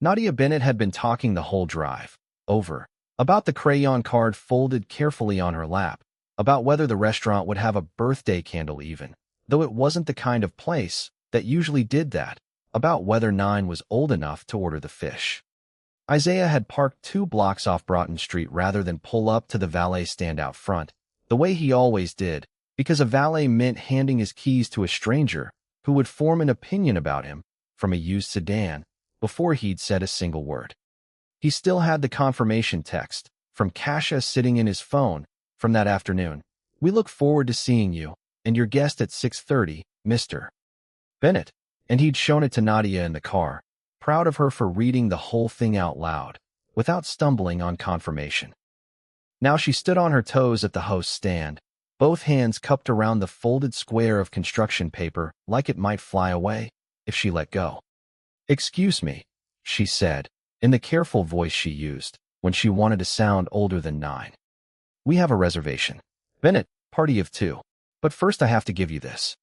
Nadia Bennett had been talking the whole drive over about the crayon card folded carefully on her lap, about whether the restaurant would have a birthday candle even, though it wasn't the kind of place that usually did that, about whether Nine was old enough to order the fish. Isaiah had parked 2 blocks off Broughton Street rather than pull up to the valet stand out front, the way he always did, because a valet meant handing his keys to a stranger who would form an opinion about him from a used sedan before he'd said a single word. He still had the confirmation text from Kasia sitting in his phone from that afternoon. "We look forward to seeing you and your guest at 6:30, Mr. Bennett." And he'd shown it to Nadia in the car, proud of her for reading the whole thing out loud, without stumbling on confirmation. Now she stood on her toes at the host's stand, both hands cupped around the folded square of construction paper like it might fly away if she let go. "Excuse me," she said, in the careful voice she used when she wanted to sound older than 9. "We have a reservation. Bennett, party of 2. But first I have to give you this."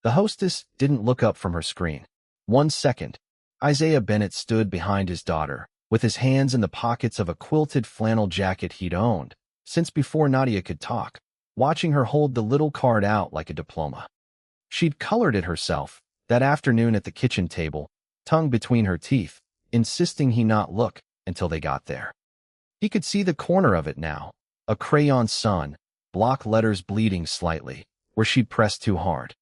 The hostess didn't look up from her screen. 1 second. Isaiah Bennett stood behind his daughter, with his hands in the pockets of a quilted flannel jacket he'd owned since before Nadia could talk, watching her hold the little card out like a diploma. She'd colored it herself that afternoon at the kitchen table, tongue between her teeth, insisting he not look until they got there. He could see the corner of it now, a crayon sun, block letters bleeding slightly, where she'd pressed too hard.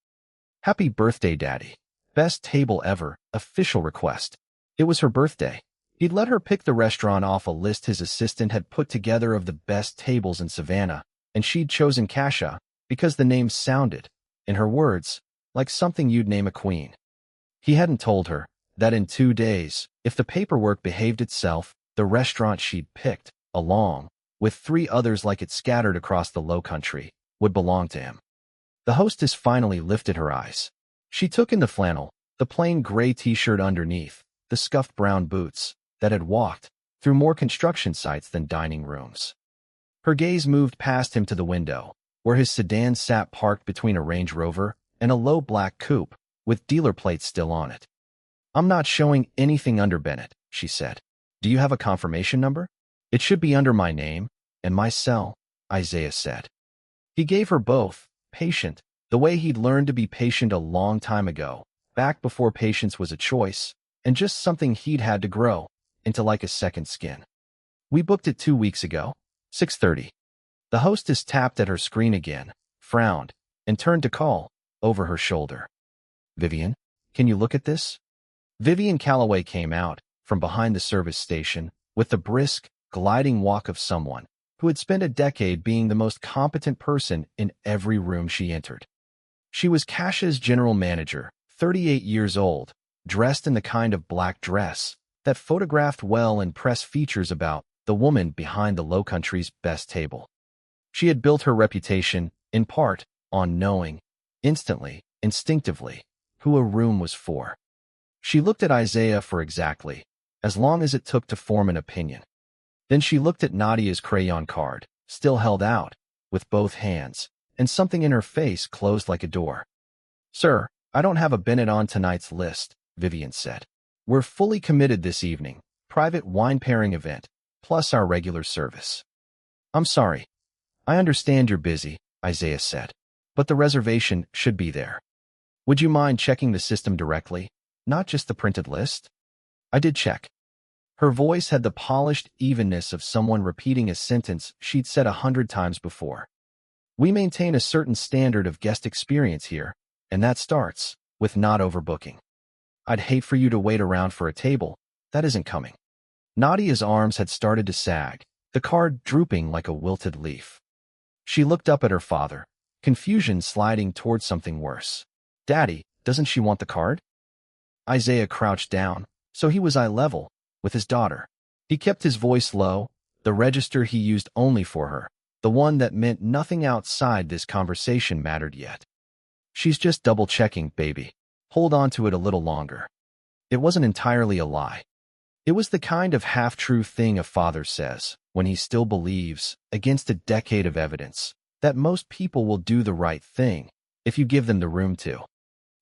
"Happy birthday, Daddy. Best table ever, official request." It was her birthday. He'd let her pick the restaurant off a list his assistant had put together of the best tables in Savannah, and she'd chosen Kasia because the name sounded, in her words, like something you'd name a queen. He hadn't told her that in 2 days, if the paperwork behaved itself, the restaurant she'd picked, along with 3 others like it scattered across the low country, would belong to him. The hostess finally lifted her eyes. She took in the flannel, the plain gray t-shirt underneath, the scuffed brown boots that had walked through more construction sites than dining rooms. Her gaze moved past him to the window, where his sedan sat parked between a Range Rover and a low black coupe with dealer plates still on it. "I'm not showing anything under Bennett," she said. "Do you have a confirmation number?" "It should be under my name and my cell," Isaiah said. He gave her both, patient, the way he'd learned to be patient a long time ago, back before patience was a choice, and just something he'd had to grow into like a second skin. "We booked it 2 weeks ago, 6:30. The hostess tapped at her screen again, frowned, and turned to call, over her shoulder. "Vivian, can you look at this?" Vivian Calloway came out from behind the service station with the brisk, gliding walk of someone who had spent a decade being the most competent person in every room she entered. She was Kasia's general manager, 38 years old, dressed in the kind of black dress that photographed well and press features about the woman behind the Low Country's best table. She had built her reputation, in part, on knowing, instantly, instinctively, who a room was for. She looked at Isaiah for exactly as long as it took to form an opinion. Then she looked at Nadia's crayon card, still held out, with both hands, and something in her face closed like a door. "Sir, I don't have a Bennett on tonight's list," Vivian said. "We're fully committed this evening, private wine pairing event, plus our regular service." "I'm sorry. I understand you're busy," Isaiah said, "but the reservation should be there. Would you mind checking the system directly, not just the printed list?" I did check. Her voice had the polished evenness of someone repeating a sentence she'd said 100 times before. "We maintain a certain standard of guest experience here, and that starts with not overbooking. I'd hate for you to wait around for a table that isn't coming." Nadia's arms had started to sag, the card drooping like a wilted leaf. She looked up at her father, confusion sliding towards something worse. "Daddy, doesn't she want the card?" Isaiah crouched down, so he was eye level with his daughter. He kept his voice low, the register he used only for her, the one that meant nothing outside this conversation mattered yet. "She's just double-checking, baby. Hold on to it a little longer." It wasn't entirely a lie. It was the kind of half-true thing a father says when he still believes, against a decade of evidence, that most people will do the right thing if you give them the room to.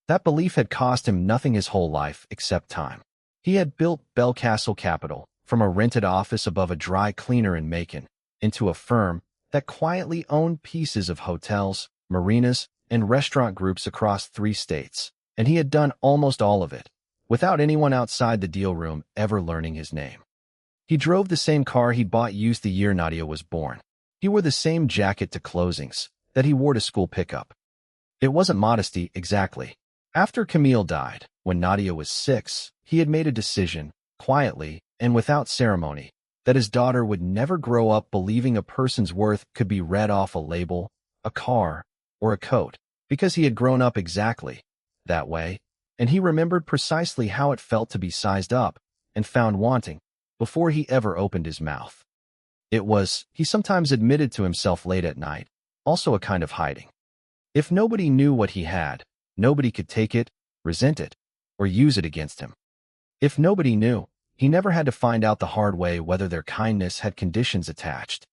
That belief had cost him nothing his whole life except time. He had built Belcastle Capital from a rented office above a dry cleaner in Macon into a firm that quietly owned pieces of hotels, marinas, and restaurant groups across 3 states, and he had done almost all of it without anyone outside the deal room ever learning his name. He drove the same car he'd bought used the year Nadia was born. He wore the same jacket to closings that he wore to school pickup. It wasn't modesty, exactly. After Camille died, when Nadia was 6, he had made a decision, quietly and without ceremony, that his daughter would never grow up believing a person's worth could be read off a label, a car, or a coat, because he had grown up exactly that way, and he remembered precisely how it felt to be sized up and found wanting before he ever opened his mouth. It was, he sometimes admitted to himself late at night, also a kind of hiding. If nobody knew what he had, nobody could take it, resent it, or use it against him. If nobody knew, he never had to find out the hard way whether their kindness had conditions attached.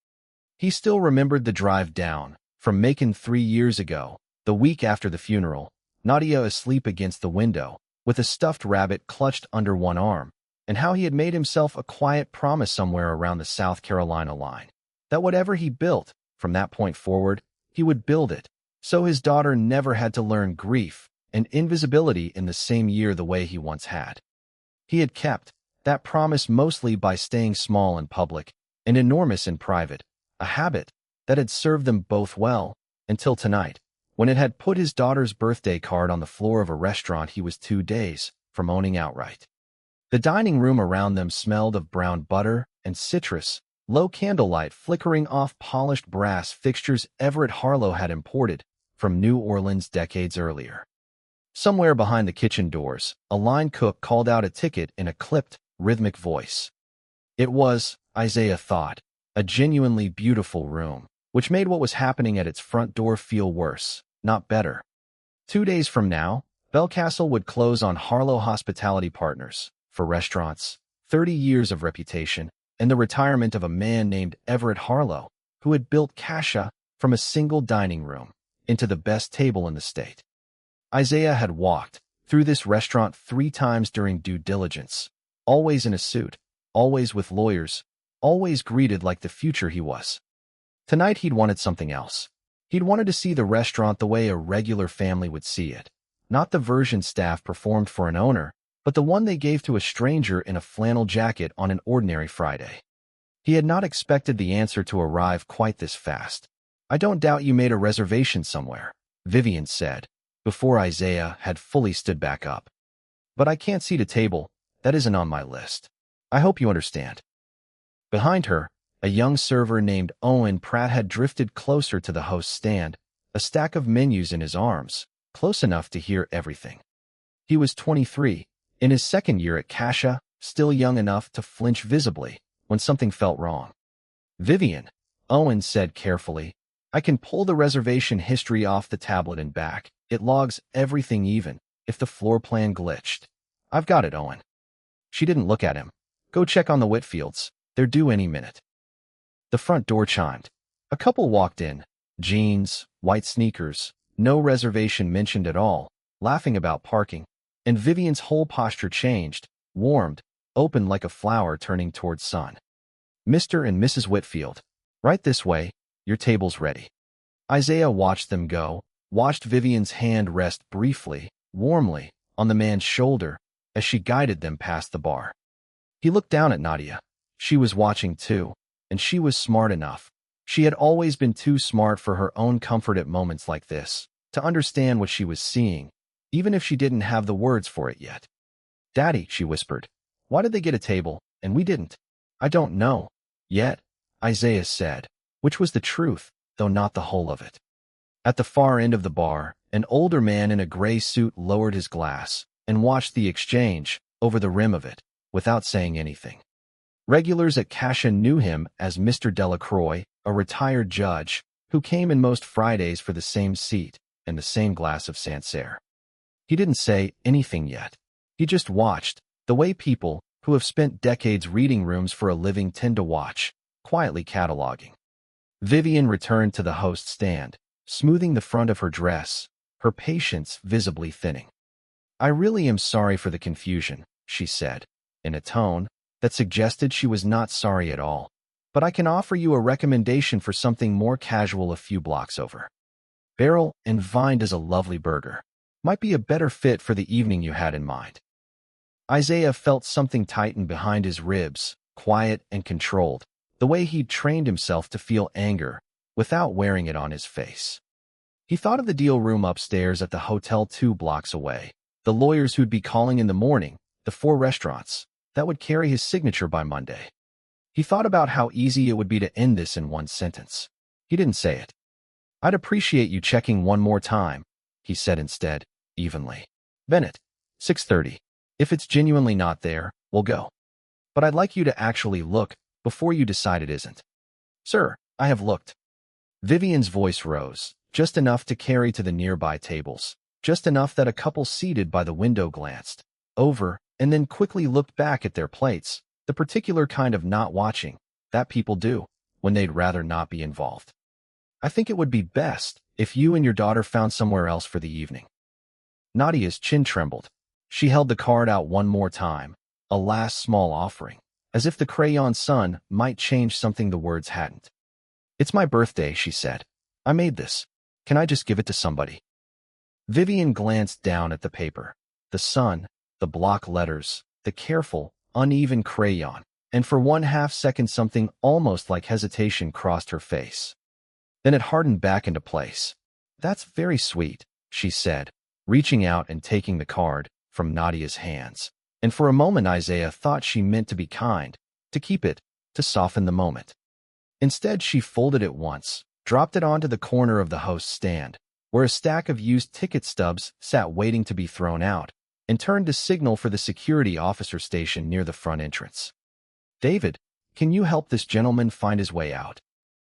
He still remembered the drive down from Macon 3 years ago, the week after the funeral, Nadia asleep against the window, with a stuffed rabbit clutched under one arm, and how he had made himself a quiet promise somewhere around the South Carolina line, that whatever he built, from that point forward, he would build it, so his daughter never had to learn grief and invisibility in the same year the way he once had. He had kept that promise mostly by staying small in public and enormous in private, a habit that had served them both well, until tonight, when it had put his daughter's birthday card on the floor of a restaurant he was 2 days from owning outright. The dining room around them smelled of brown butter and citrus, low candlelight flickering off polished brass fixtures Everett Harlow had imported from New Orleans decades earlier. Somewhere behind the kitchen doors, a line cook called out a ticket in a clipped, rhythmic voice. It was, Isaiah thought, a genuinely beautiful room, which made what was happening at its front door feel worse, not better. 2 days from now, Belcastle would close on Harlow Hospitality Partners for restaurants, 30 years of reputation, and the retirement of a man named Everett Harlow, who had built Cascia from a single dining room into the best table in the state. Isaiah had walked through this restaurant 3 times during due diligence, always in a suit, always with lawyers, always greeted like the future he was. Tonight he'd wanted something else. He'd wanted to see the restaurant the way a regular family would see it, not the version staff performed for an owner, but the one they gave to a stranger in a flannel jacket on an ordinary Friday. He had not expected the answer to arrive quite this fast. "I don't doubt you made a reservation somewhere," Vivian said, before Isaiah had fully stood back up. "But I can't seat a table. That isn't on my list. I hope you understand." Behind her, a young server named Owen Pratt had drifted closer to the host's stand, a stack of menus in his arms, close enough to hear everything. He was 23, in his 2nd year at Cascia, still young enough to flinch visibly when something felt wrong. "Vivian," Owen said carefully, "I can pull the reservation history off the tablet and back. It logs everything even if the floor plan glitched. I've got it, Owen." She didn't look at him. "Go check on the Whitfields. They're due any minute." The front door chimed. A couple walked in, jeans, white sneakers, no reservation mentioned at all, laughing about parking, and Vivian's whole posture changed, warmed, opened like a flower turning towards sun. "Mr. and Mrs. Whitfield, right this way, your table's ready." Isaiah watched them go, watched Vivian's hand rest briefly, warmly, on the man's shoulder as she guided them past the bar. He looked down at Nadia. She was watching too, and she was smart enough. She had always been too smart for her own comfort at moments like this, to understand what she was seeing, even if she didn't have the words for it yet. "Daddy," she whispered, "why did they get a table, and we didn't?" "I don't know yet," Isaiah said, which was the truth, though not the whole of it. At the far end of the bar, an older man in a gray suit lowered his glass and watched the exchange over the rim of it, without saying anything. Regulars at Cascia knew him as Mr. Delacroix, a retired judge, who came in most Fridays for the same seat and the same glass of Sancerre. He didn't say anything yet. He just watched, the way people who have spent decades reading rooms for a living tend to watch, quietly cataloging. Vivian returned to the host's stand, smoothing the front of her dress, her patience visibly thinning. "I really am sorry for the confusion," she said. in a tone that suggested she was not sorry at all. But I can offer you a recommendation for something more casual a few blocks over. Barrel and Vine does a lovely burger. Might be a better fit for the evening you had in mind. Isaiah felt something tighten behind his ribs, quiet and controlled, the way he'd trained himself to feel anger without wearing it on his face. He thought of the deal room upstairs at the hotel 2 blocks away, the lawyers who'd be calling in the morning, the 4 restaurants that would carry his signature by Monday. He thought about how easy it would be to end this in one sentence. He didn't say it. I'd appreciate you checking one more time, he said instead, evenly. Bennett, 6:30. If it's genuinely not there, we'll go. But I'd like you to actually look before you decide it isn't. Sir, I have looked. Vivian's voice rose, just enough to carry to the nearby tables, just enough that a couple seated by the window glanced over and then quickly looked back at their plates, the particular kind of not watching that people do when they'd rather not be involved. I think it would be best if you and your daughter found somewhere else for the evening. Nadia's chin trembled. She held the card out one more time, a last small offering, as if the crayon sun might change something the words hadn't. It's my birthday, she said. I made this. Can I just give it to somebody? Vivian glanced down at the paper, the sun, the block letters, the careful, uneven crayon, and for 1/2 second something almost like hesitation crossed her face. Then it hardened back into place. That's very sweet, she said, reaching out and taking the card from Nadia's hands. And for a moment Isaiah thought she meant to be kind, to keep it, to soften the moment. Instead she folded it once, dropped it onto the corner of the host's stand, where a stack of used ticket stubs sat waiting to be thrown out, and turned to signal for the security officer station near the front entrance. David, can you help this gentleman find his way out?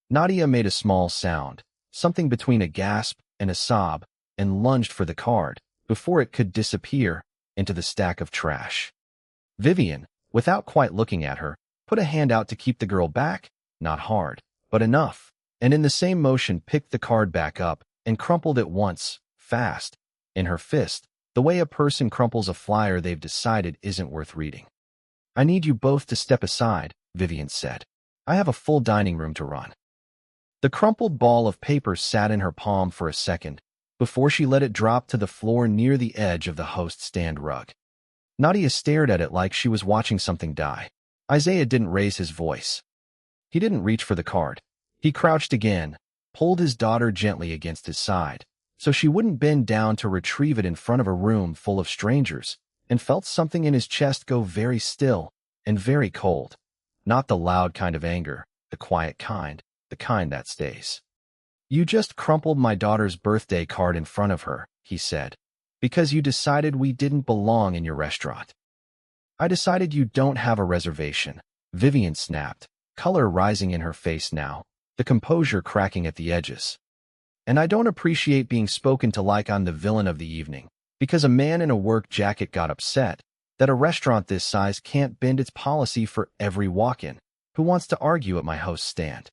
Nadia made a small sound, something between a gasp and a sob, and lunged for the card before it could disappear into the stack of trash. Vivian, without quite looking at her, put a hand out to keep the girl back, not hard, but enough, and in the same motion picked the card back up and crumpled it once, fast, in her fist, the way a person crumples a flyer they've decided isn't worth reading. I need you both to step aside, Vivian said. I have a full dining room to run. The crumpled ball of paper sat in her palm for a second before she let it drop to the floor near the edge of the host stand rug. Nadia stared at it like she was watching something die. Isaiah didn't raise his voice. He didn't reach for the card. He crouched again, pulled his daughter gently against his side, so she wouldn't bend down to retrieve it in front of a room full of strangers, and felt something in his chest go very still and very cold. Not the loud kind of anger, the quiet kind, the kind that stays. You just crumpled my daughter's birthday card in front of her, he said, because you decided we didn't belong in your restaurant. I decided you don't have a reservation, Vivian snapped, color rising in her face now, the composure cracking at the edges. And I don't appreciate being spoken to like I'm the villain of the evening, because a man in a work jacket got upset that a restaurant this size can't bend its policy for every walk-in who wants to argue at my host's stand.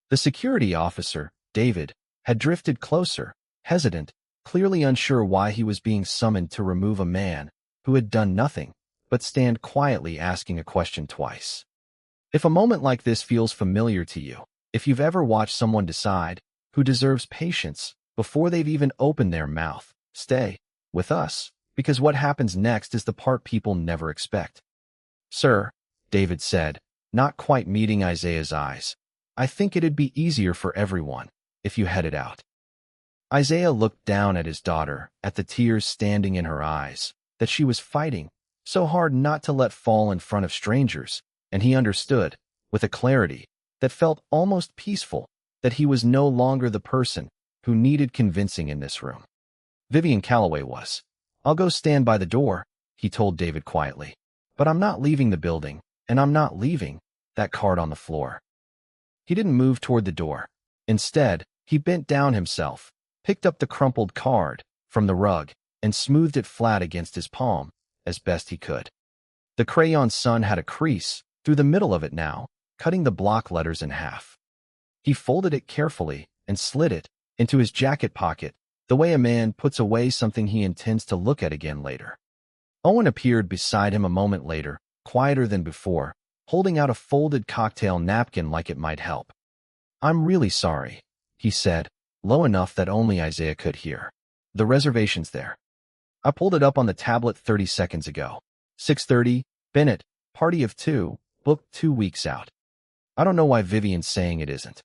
The security officer, David, had drifted closer, hesitant, clearly unsure why he was being summoned to remove a man who had done nothing but stand quietly asking a question twice. If a moment like this feels familiar to you, if you've ever watched someone decide who deserves patience before they've even opened their mouth, stay with us, because what happens next is the part people never expect. Sir, David said, not quite meeting Isaiah's eyes, I think it'd be easier for everyone if you headed out. Isaiah looked down at his daughter, at the tears standing in her eyes, that she was fighting so hard not to let fall in front of strangers, and he understood, with a clarity that felt almost peaceful, that he was no longer the person who needed convincing in this room. Vivian Calloway was. I'll go stand by the door, he told David quietly. But I'm not leaving the building, and I'm not leaving that card on the floor. He didn't move toward the door. Instead, he bent down himself, picked up the crumpled card from the rug, and smoothed it flat against his palm as best he could. The crayon sun had a crease through the middle of it now, cutting the block letters in half. He folded it carefully and slid it into his jacket pocket, the way a man puts away something he intends to look at again later. Owen appeared beside him a moment later, quieter than before, holding out a folded cocktail napkin like it might help. "I'm really sorry," he said, low enough that only Isaiah could hear. "The reservation's there. I pulled it up on the tablet 30 seconds ago. 6:30, Bennett, party of 2, booked 2 weeks out. I don't know why Vivian's saying it isn't."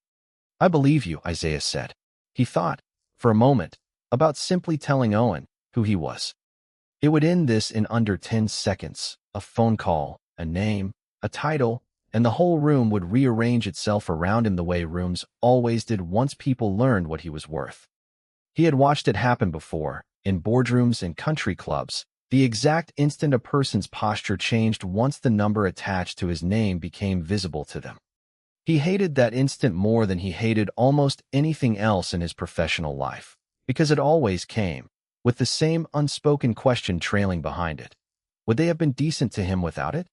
"I believe you," Isaiah said. He thought, for a moment, about simply telling Owen who he was. It would end this in under 10 seconds, a phone call, a name, a title, and the whole room would rearrange itself around him the way rooms always did once people learned what he was worth. He had watched it happen before, in boardrooms and country clubs, the exact instant a person's posture changed once the number attached to his name became visible to them. He hated that instant more than he hated almost anything else in his professional life, because it always came, with the same unspoken question trailing behind it. Would they have been decent to him without it?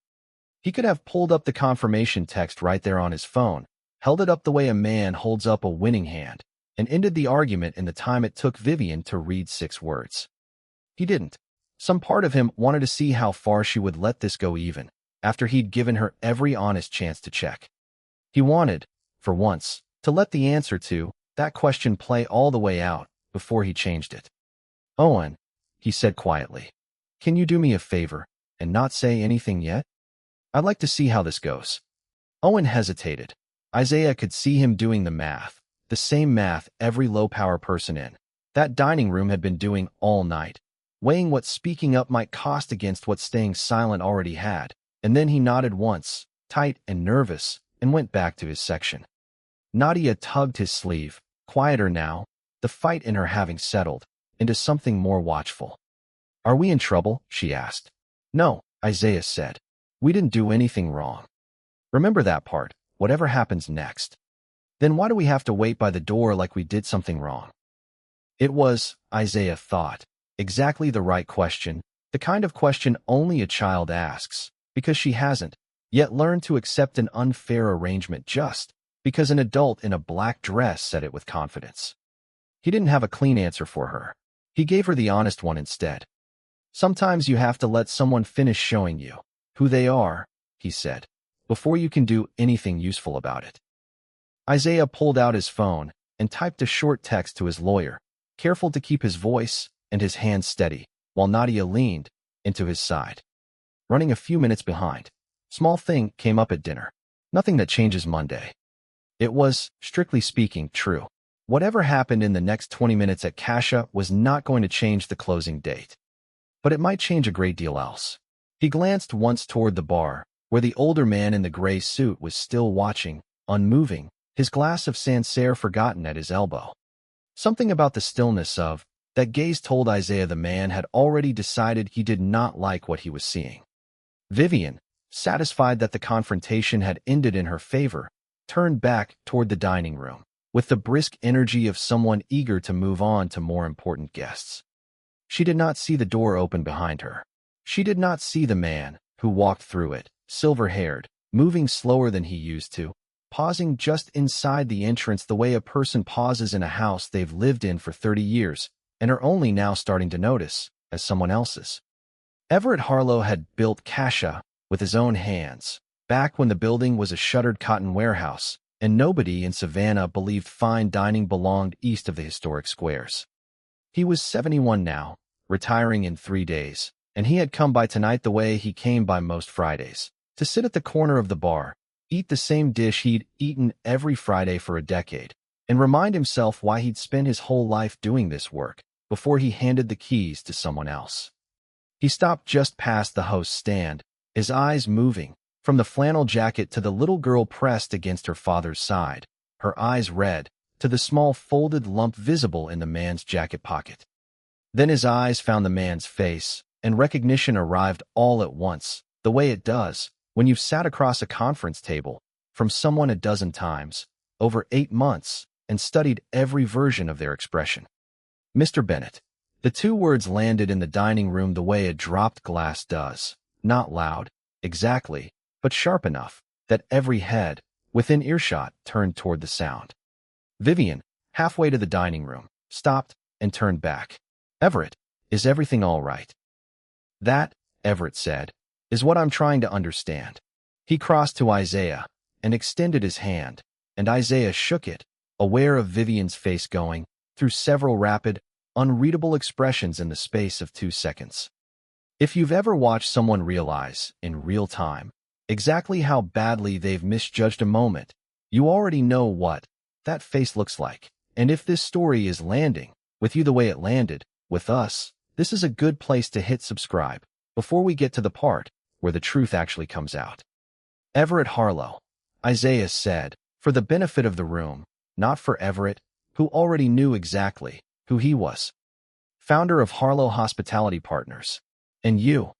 He could have pulled up the confirmation text right there on his phone, held it up the way a man holds up a winning hand, and ended the argument in the time it took Vivian to read 6 words. He didn't. Some part of him wanted to see how far she would let this go even, after he'd given her every honest chance to check. He wanted, for once, to let the answer to that question play all the way out before he changed it. "Owen," he said quietly, "can you do me a favor and not say anything yet? I'd like to see how this goes." Owen hesitated. Isaiah could see him doing the math, the same math every low-power person in that dining room had been doing all night, weighing what speaking up might cost against what staying silent already had, and then he nodded once, tight and nervous, and went back to his section. Nadia tugged his sleeve, quieter now, the fight in her having settled into something more watchful. "Are we in trouble?" she asked. "No," Isaiah said. "We didn't do anything wrong. Remember that part, whatever happens next. Then why do we have to wait by the door like we did something wrong?" It was, Isaiah thought, exactly the right question, the kind of question only a child asks, because she hasn't yet learned to accept an unfair arrangement just because an adult in a black dress said it with confidence. He didn't have a clean answer for her. He gave her the honest one instead. "Sometimes you have to let someone finish showing you who they are," he said, "before you can do anything useful about it." Isaiah pulled out his phone and typed a short text to his lawyer, careful to keep his voice and his hands steady, while Nadia leaned into his side. Running a few minutes behind. Small thing came up at dinner. Nothing that changes Monday. It was, strictly speaking, true. Whatever happened in the next 20 minutes at Kasha was not going to change the closing date. But it might change a great deal else. He glanced once toward the bar, where the older man in the gray suit was still watching, unmoving, his glass of Sancerre forgotten at his elbow. Something about the stillness of that gaze told Isaiah the man had already decided he did not like what he was seeing. Vivian, satisfied that the confrontation had ended in her favor, turned back toward the dining room, with the brisk energy of someone eager to move on to more important guests. She did not see the door open behind her. She did not see the man who walked through it, silver-haired, moving slower than he used to, pausing just inside the entrance the way a person pauses in a house they've lived in for 30 years and are only now starting to notice as someone else's. Everett Harlow had built Kasha with his own hands, back when the building was a shuttered cotton warehouse, and nobody in Savannah believed fine dining belonged east of the historic squares. He was 71 now, retiring in 3 days, and he had come by tonight the way he came by most Fridays, to sit at the corner of the bar, eat the same dish he'd eaten every Friday for a decade, and remind himself why he'd spent his whole life doing this work before he handed the keys to someone else. He stopped just past the host's stand, his eyes moving, from the flannel jacket to the little girl pressed against her father's side, her eyes red, to the small folded lump visible in the man's jacket pocket. Then his eyes found the man's face, and recognition arrived all at once, the way it does when you've sat across a conference table from someone a dozen times, over 8 months, and studied every version of their expression. "Mr. Bennett." The 2 words landed in the dining room the way a dropped glass does, not loud, exactly, but sharp enough that every head, within earshot, turned toward the sound. Vivian, halfway to the dining room, stopped and turned back. "Everett, is everything all right?" "That," Everett said, is what I'm trying to understand. He crossed to Isaiah and extended his hand, and Isaiah shook it, aware of Vivian's face going through several rapid, unreadable expressions in the space of 2 seconds. If you've ever watched someone realize, in real time, exactly how badly they've misjudged a moment, you already know what that face looks like. And if this story is landing with you the way it landed with us, this is a good place to hit subscribe before we get to the part where the truth actually comes out. Everett Harlow, Isaiah said, for the benefit of the room, not for Everett, who already knew exactly who he was. Founder of Harlow Hospitality Partners. And you,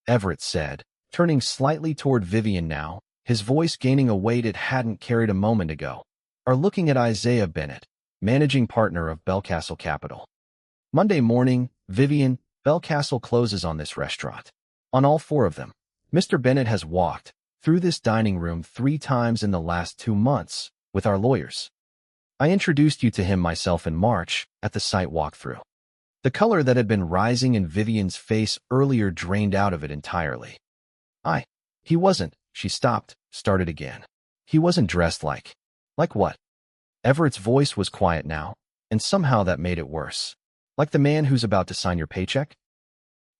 Everett said, turning slightly toward Vivian now, his voice gaining a weight it hadn't carried a moment ago, are looking at Isaiah Bennett, managing partner of Belcastle Capital. Monday morning, Vivian, Belcastle closes on this restaurant. On all 4 of them, Mr. Bennett has walked through this dining room 3 times in the last 2 months with our lawyers. I introduced you to him myself in March at the site walkthrough. The color that had been rising in Vivian's face earlier drained out of it entirely. He wasn't, she stopped, started again. He wasn't dressed like what? Everett's voice was quiet now, and somehow that made it worse. Like the man who's about to sign your paycheck?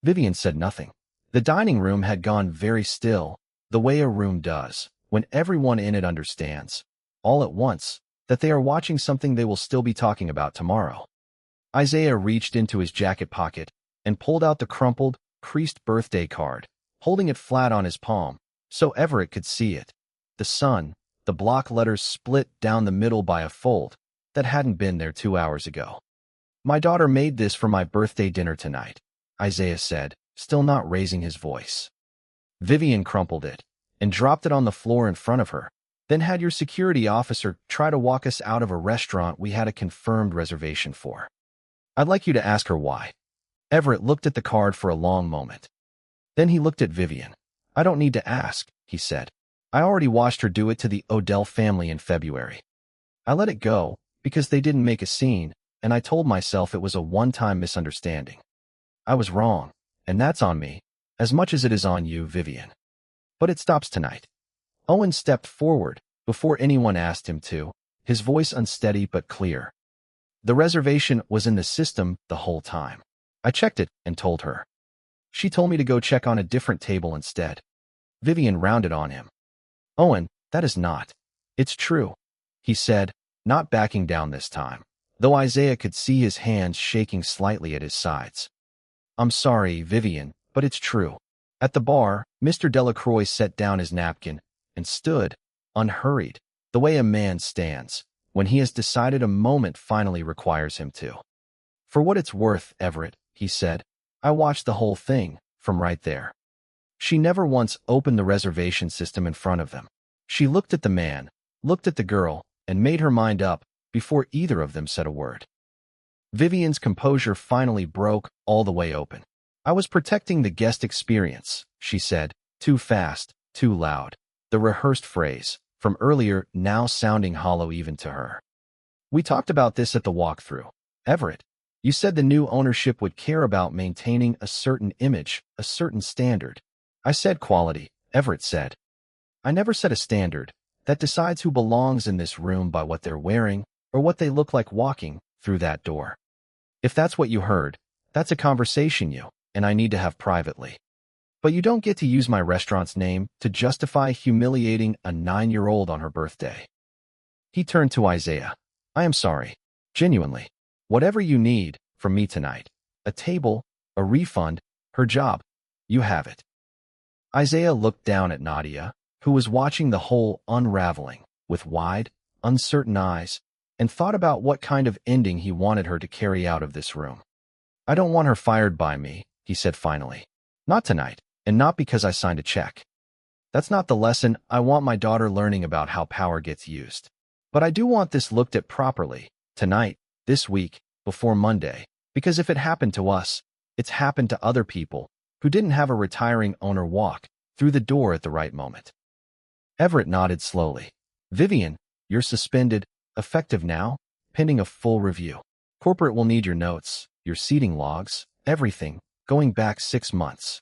Vivian said nothing. The dining room had gone very still, the way a room does, when everyone in it understands, all at once, that they are watching something they will still be talking about tomorrow. Isaiah reached into his jacket pocket and pulled out the crumpled, creased birthday card, holding it flat on his palm, so Everett could see it. The sun, the block letters split down the middle by a fold that hadn't been there 2 hours ago. My daughter made this for my birthday dinner tonight, Isaiah said, still not raising his voice. Vivian crumpled it and dropped it on the floor in front of her, then had your security officer try to walk us out of a restaurant we had a confirmed reservation for. I'd like you to ask her why. Everett looked at the card for a long moment. Then he looked at Vivian. I don't need to ask, he said. I already watched her do it to the Odell family in February. I let it go because they didn't make a scene, and I told myself it was a one-time misunderstanding. I was wrong, and that's on me, as much as it is on you, Vivian. But it stops tonight. Owen stepped forward before anyone asked him to, his voice unsteady but clear. The reservation was in the system the whole time. I checked it and told her. She told me to go check on a different table instead. Vivian rounded on him. Owen, that is not. It's true, he said, not backing down this time, though Isaiah could see his hands shaking slightly at his sides. I'm sorry, Vivian, but it's true. At the bar, Mr. Delacroix set down his napkin and stood, unhurried, the way a man stands when he has decided a moment finally requires him to. For what it's worth, Everett, he said, I watched the whole thing from right there. She never once opened the reservation system in front of them. She looked at the man, looked at the girl, and made her mind up before either of them said a word. Vivian's composure finally broke all the way open. I was protecting the guest experience, she said, too fast, too loud. The rehearsed phrase from earlier now sounding hollow even to her. We talked about this at the walkthrough. Everett, you said the new ownership would care about maintaining a certain image, a certain standard. I said quality, Everett said. I never set a standard that decides who belongs in this room by what they're wearing or what they look like walking through that door. If that's what you heard, that's a conversation you and I need to have privately. But you don't get to use my restaurant's name to justify humiliating a 9-year-old on her birthday. He turned to Isaiah. I am sorry. Genuinely. Whatever you need from me tonight, a table, a refund, her job, you have it. Isaiah looked down at Nadia, who was watching the whole unraveling with wide, uncertain eyes, and thought about what kind of ending he wanted her to carry out of this room. I don't want her fired by me, he said finally. Not tonight, and not because I signed a check. That's not the lesson I want my daughter learning about how power gets used. But I do want this looked at properly, tonight, this week, before Monday, because if it happened to us, it's happened to other people who didn't have a retiring owner walk through the door at the right moment. Everett nodded slowly. Vivian, you're suspended, effective now, pending a full review. Corporate will need your notes, your seating logs, everything, going back 6 months.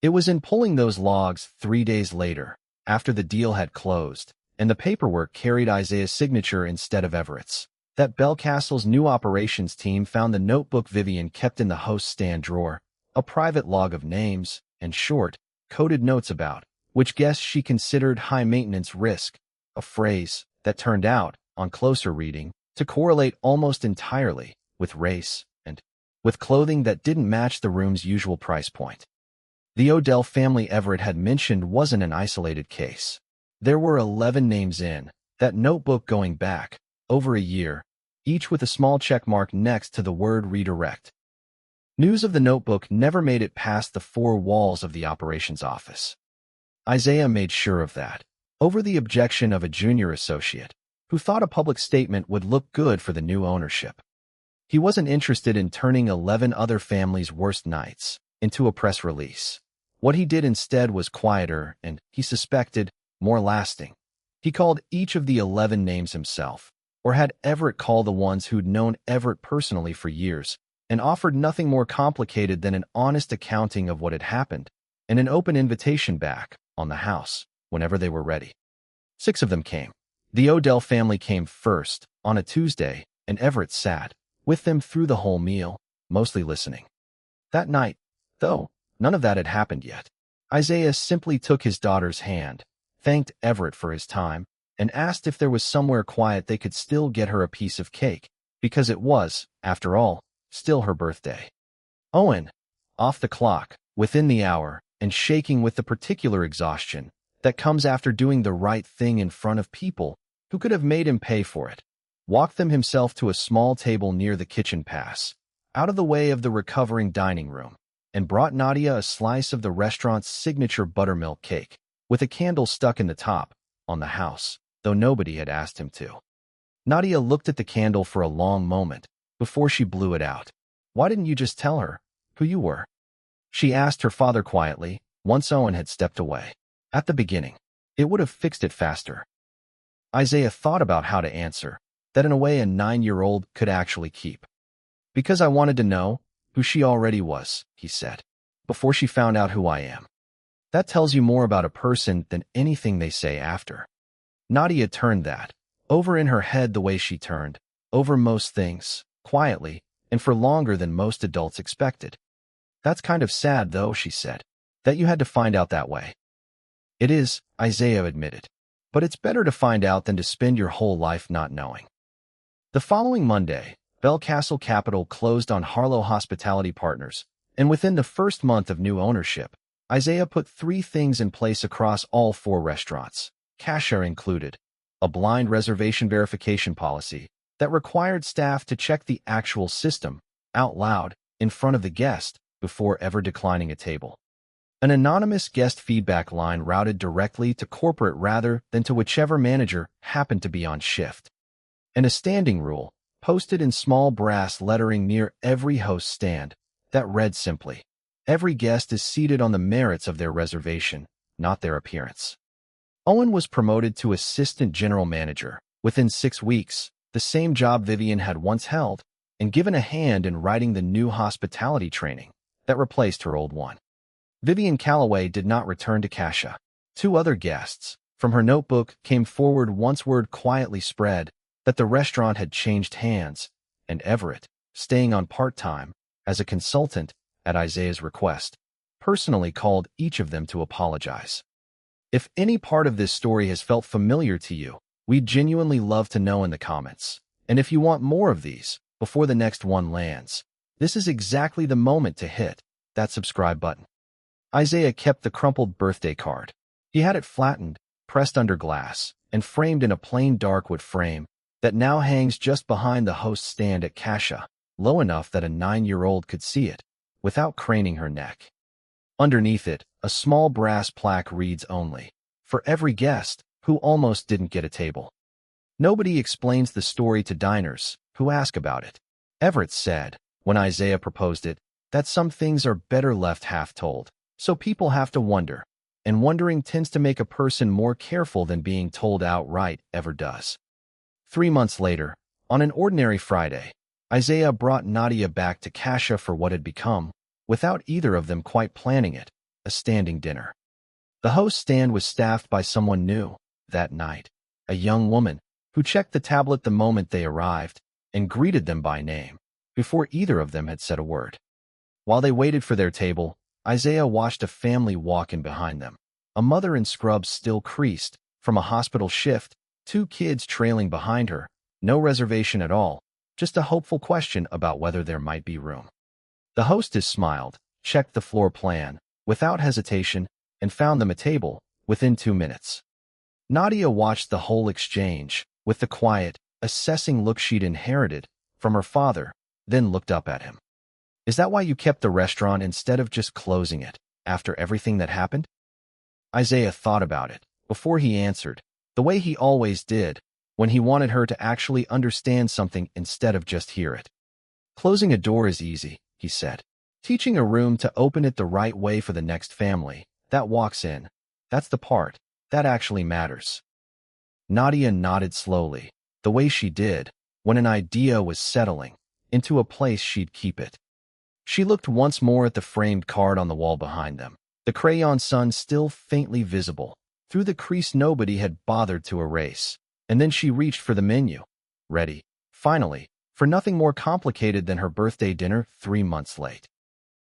It was in pulling those logs 3 days later, after the deal had closed, and the paperwork carried Isaiah's signature instead of Everett's, that Belcastle's new operations team found the notebook Vivian kept in the host's stand drawer, a private log of names and short, coded notes about which guests she considered high-maintenance risk, a phrase that turned out, on closer reading, to correlate almost entirely with race and with clothing that didn't match the room's usual price point. The Odell family Everett had mentioned wasn't an isolated case. There were 11 names in that notebook going back over a year, each with a small check mark next to the word redirect. News of the notebook never made it past the four walls of the operations office. Isaiah made sure of that, over the objection of a junior associate, who thought a public statement would look good for the new ownership. He wasn't interested in turning 11 other families' worst nights into a press release. What he did instead was quieter and, he suspected, more lasting. He called each of the 11 names himself, or had Everett call the ones who'd known Everett personally for years, and offered nothing more complicated than an honest accounting of what had happened, and an open invitation back on the house whenever they were ready. 6 of them came. The Odell family came first, on a Tuesday, and Everett sat with them through the whole meal, mostly listening. That night, though, none of that had happened yet. Isaiah simply took his daughter's hand, thanked Everett for his time, and asked if there was somewhere quiet they could still get her a piece of cake, because it was, after all, still her birthday. Owen, off the clock, within the hour, and shaking with the particular exhaustion that comes after doing the right thing in front of people who could have made him pay for it, walked them himself to a small table near the kitchen pass, out of the way of the recovering dining room, and brought Nadia a slice of the restaurant's signature buttermilk cake, with a candle stuck in the top, on the house, though nobody had asked him to. Nadia looked at the candle for a long moment before she blew it out. "Why didn't you just tell her who you were?" she asked her father quietly, once Owen had stepped away. "At the beginning. It would have fixed it faster." Isaiah thought about how to answer, that in a way a 9-year-old could actually keep. "Because I wanted to know who she already was," he said, "before she found out who I am. That tells you more about a person than anything they say after." Nadia turned that over in her head the way she turned over most things, quietly, and for longer than most adults expected. "That's kind of sad, though," she said, "that you had to find out that way." "It is," Isaiah admitted, "but it's better to find out than to spend your whole life not knowing." The following Monday, Belcastle Capital closed on Harlow Hospitality Partners, and within the first month of new ownership, Isaiah put 3 things in place across all 4 restaurants, cashier included: a blind reservation verification policy that required staff to check the actual system, out loud, in front of the guest, before ever declining a table; an anonymous guest feedback line routed directly to corporate rather than to whichever manager happened to be on shift; and a standing rule, posted in small brass lettering near every host stand, that read simply, "Every guest is seated on the merits of their reservation, not their appearance." Owen was promoted to assistant general manager within 6 weeks, the same job Vivian had once held, and given a hand in writing the new hospitality training that replaced her old one. Vivian Calloway did not return to Kasha. 2 other guests from her notebook came forward once word quietly spread that the restaurant had changed hands, and Everett, staying on part-time as a consultant at Isaiah's request, personally called each of them to apologize. If any part of this story has felt familiar to you, we'd genuinely love to know in the comments. And if you want more of these before the next one lands, this is exactly the moment to hit that subscribe button. Isaiah kept the crumpled birthday card. He had it flattened, pressed under glass, and framed in a plain dark wood frame that now hangs just behind the host's stand at Kasha, low enough that a 9-year-old could see it, without craning her neck. Underneath it, a small brass plaque reads only, "For every guest who almost didn't get a table." Nobody explains the story to diners who ask about it. Everett said, when Isaiah proposed it, that some things are better left half-told, so people have to wonder, and wondering tends to make a person more careful than being told outright ever does. 3 months later, on an ordinary Friday, Isaiah brought Nadia back to Kasha for what had become, without either of them quite planning it, a standing dinner. The host stand was staffed by someone new that night, a young woman who checked the tablet the moment they arrived and greeted them by name before either of them had said a word. While they waited for their table, Isaiah watched a family walk in behind them. A mother in scrubs still creased from a hospital shift, two kids trailing behind her, no reservation at all, just a hopeful question about whether there might be room. The hostess smiled, checked the floor plan without hesitation, and found them a table within 2 minutes. Nadia watched the whole exchange with the quiet, assessing look she'd inherited from her father, then looked up at him. Is that why you kept the restaurant instead of just closing it after everything that happened? Isaiah thought about it before he answered, the way he always did when he wanted her to actually understand something instead of just hear it. Closing a door is easy, he said. Teaching a room to open it the right way for the next family that walks in, that's the part that actually matters. Nadia nodded slowly, the way she did when an idea was settling into a place she'd keep it. She looked once more at the framed card on the wall behind them, the crayon sun still faintly visible through the crease nobody had bothered to erase, and then she reached for the menu, ready, finally, for nothing more complicated than her birthday dinner 3 months late.